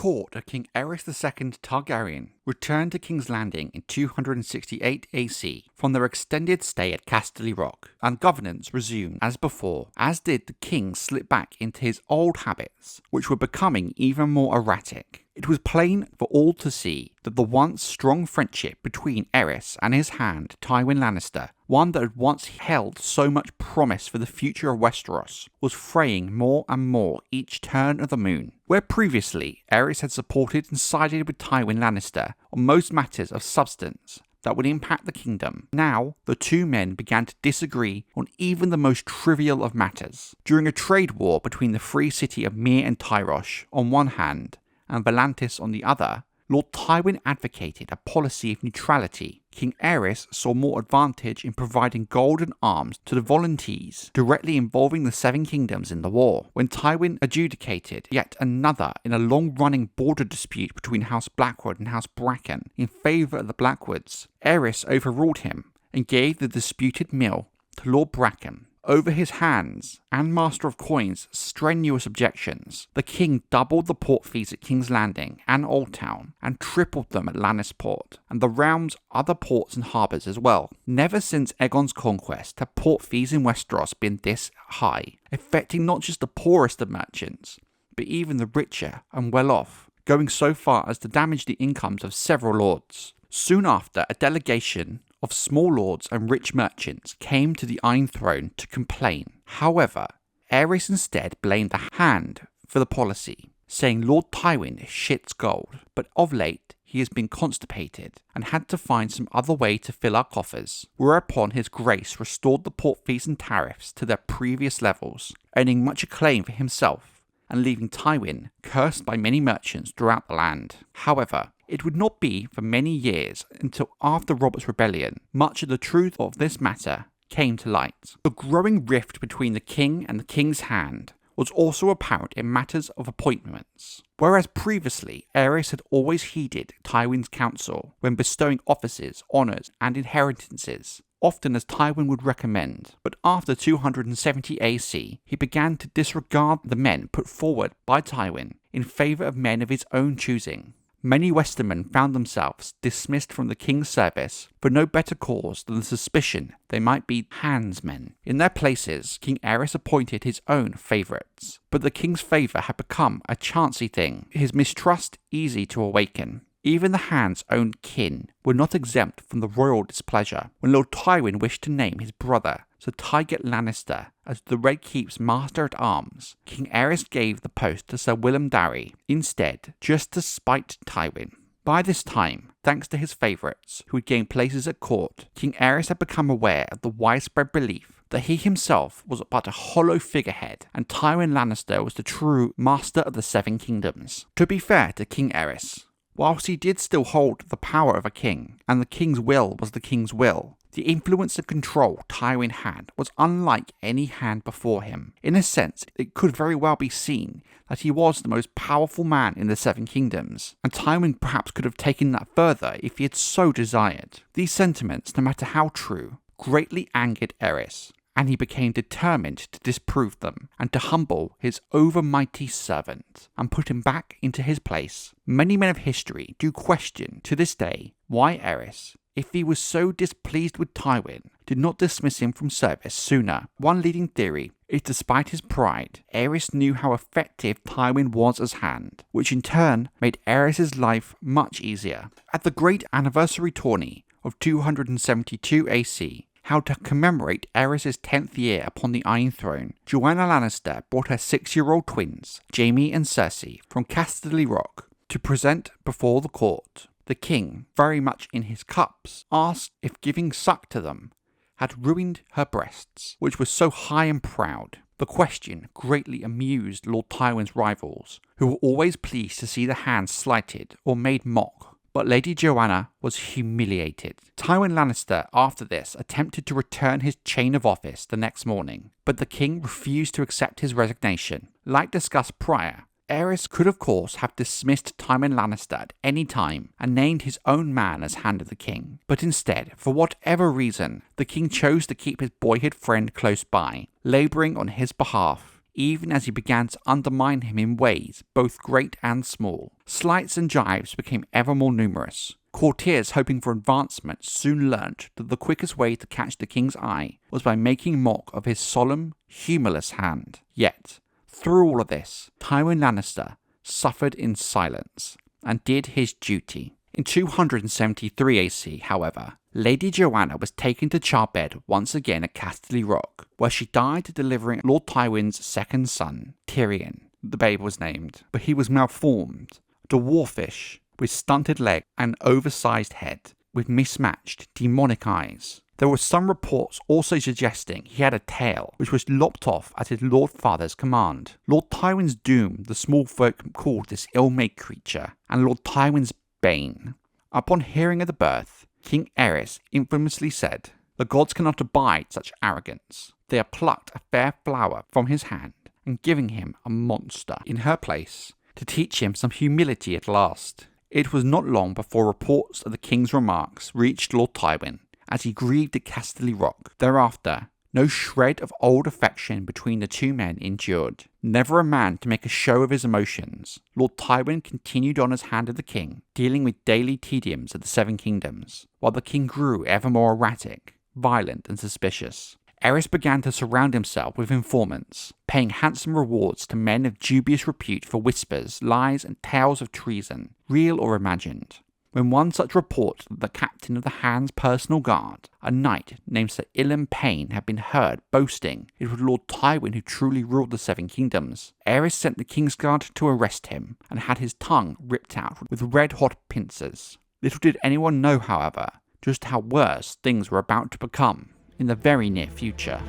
court of King Aerys II Targaryen returned to King's Landing in 268 AC from their extended stay at Casterly Rock, and governance resumed as before, as did the king slip back into his old habits, which were becoming even more erratic. It was plain for all to see that the once strong friendship between Aerys and his hand, Tywin Lannister, one that had once held so much promise for the future of Westeros, was fraying more and more each turn of the moon. Where previously Aerys had supported and sided with Tywin Lannister on most matters of substance that would impact the kingdom, now the two men began to disagree on even the most trivial of matters. During a trade war between the free city of Myr and Tyrosh on one hand, and Volantis on the other, Lord Tywin advocated a policy of neutrality. King Aerys saw more advantage in providing gold and arms to the volunteers, directly involving the Seven Kingdoms in the war. When Tywin adjudicated yet another in a long-running border dispute between House Blackwood and House Bracken in favour of the Blackwoods, Aerys overruled him and gave the disputed mill to Lord Bracken. Over his hands and Master of Coin's strenuous objections, the king doubled the port fees at King's Landing and Old Town, and tripled them at Lannisport, and the realm's other ports and harbours as well. Never since Aegon's conquest have port fees in Westeros been this high, affecting not just the poorest of merchants, but even the richer and well-off, going so far as to damage the incomes of several lords. Soon after, a delegation of small lords and rich merchants came to the Iron Throne to complain. However, Aerys instead blamed the Hand for the policy, saying Lord Tywin shits gold, but of late he has been constipated and had to find some other way to fill our coffers, whereupon his grace restored the port fees and tariffs to their previous levels, earning much acclaim for himself and leaving Tywin cursed by many merchants throughout the land. However, it would not be for many years until after Robert's Rebellion much of the truth of this matter came to light. The growing rift between the king and the king's hand was also apparent in matters of appointments. Whereas previously Aerys had always heeded Tywin's counsel when bestowing offices, honours and inheritances, often as Tywin would recommend, but after 270 AC he began to disregard the men put forward by Tywin in favour of men of his own choosing. Many Westermen found themselves dismissed from the king's service for no better cause than the suspicion they might be handsmen. In their places, King Aerys appointed his own favourites, but the king's favour had become a chancy thing, his mistrust easy to awaken. Even the Hand's own kin were not exempt from the royal displeasure. When Lord Tywin wished to name his brother Sir Tywin Lannister as the Red Keep's Master-at-Arms, King Aerys gave the post to Sir Willem Darry instead, just to spite Tywin. By this time, thanks to his favourites who had gained places at court, King Aerys had become aware of the widespread belief that he himself was but a hollow figurehead and Tywin Lannister was the true Master of the Seven Kingdoms. To be fair to King Aerys, whilst he did still hold the power of a king, and the king's will was the king's will, the influence and control Tywin had was unlike any hand before him. In a sense, it could very well be seen that he was the most powerful man in the Seven Kingdoms, and Tywin perhaps could have taken that further if he had so desired. These sentiments, no matter how true, greatly angered Aerys, and he became determined to disprove them, and to humble his overmighty servant, and put him back into his place. Many men of history do question, to this day, why Aerys, if he was so displeased with Tywin, did not dismiss him from service sooner. One leading theory is despite his pride, Aerys knew how effective Tywin was as Hand, which in turn made Aerys' life much easier. At the great anniversary tourney of 272 AC, held to commemorate Aerys' 10th year upon the Iron Throne, Joanna Lannister brought her 6-year-old twins, Jaime and Cersei, from Casterly Rock to present before the court. The king, very much in his cups, asked if giving suck to them had ruined her breasts, which were so high and proud. The question greatly amused Lord Tywin's rivals, who were always pleased to see the Hand slighted or made mock. But Lady Joanna was humiliated. Tywin Lannister, after this, attempted to return his chain of office the next morning, but the king refused to accept his resignation. Like discussed prior, Aerys could of course have dismissed Tywin Lannister at any time and named his own man as Hand of the King, but instead, for whatever reason, the king chose to keep his boyhood friend close by, labouring on his behalf. even as he began to undermine him in ways both great and small. Slights and jibes became ever more numerous. Courtiers hoping for advancement soon learnt that the quickest way to catch the king's eye was by making mock of his solemn, humourless hand. Yet, through all of this, Tywin Lannister suffered in silence and did his duty. In 273 AC, however, Lady Joanna was taken to childbed once again at Casterly Rock, where she died delivering Lord Tywin's second son, Tyrion. The babe was named, but he was malformed, dwarfish, with stunted legs and oversized head, with mismatched, demonic eyes. There were some reports also suggesting he had a tail, which was lopped off at his Lord Father's command. Lord Tywin's Doom, the small folk called this ill-made creature, and Lord Tywin's Bane. Upon hearing of the birth, King Aerys infamously said, "The gods cannot abide such arrogance." They had plucked a fair flower from his hand and giving him a monster in her place to teach him some humility at last. It was not long before reports of the king's remarks reached Lord Tywin as he grieved at Casterly Rock. Thereafter, no shred of old affection between the two men endured. Never a man to make a show of his emotions, Lord Tywin continued on as Hand of the King, dealing with daily tediums of the Seven Kingdoms, while the king grew ever more erratic, violent and suspicious. Aerys began to surround himself with informants, paying handsome rewards to men of dubious repute for whispers, lies and tales of treason, real or imagined. When one such report that the captain of the Hand's personal guard, a knight named Sir Ilyn Payne, had been heard boasting it was Lord Tywin who truly ruled the Seven Kingdoms, Aerys sent the Kingsguard to arrest him and had his tongue ripped out with red-hot pincers. Little did anyone know, however, just how worse things were about to become in the very near future.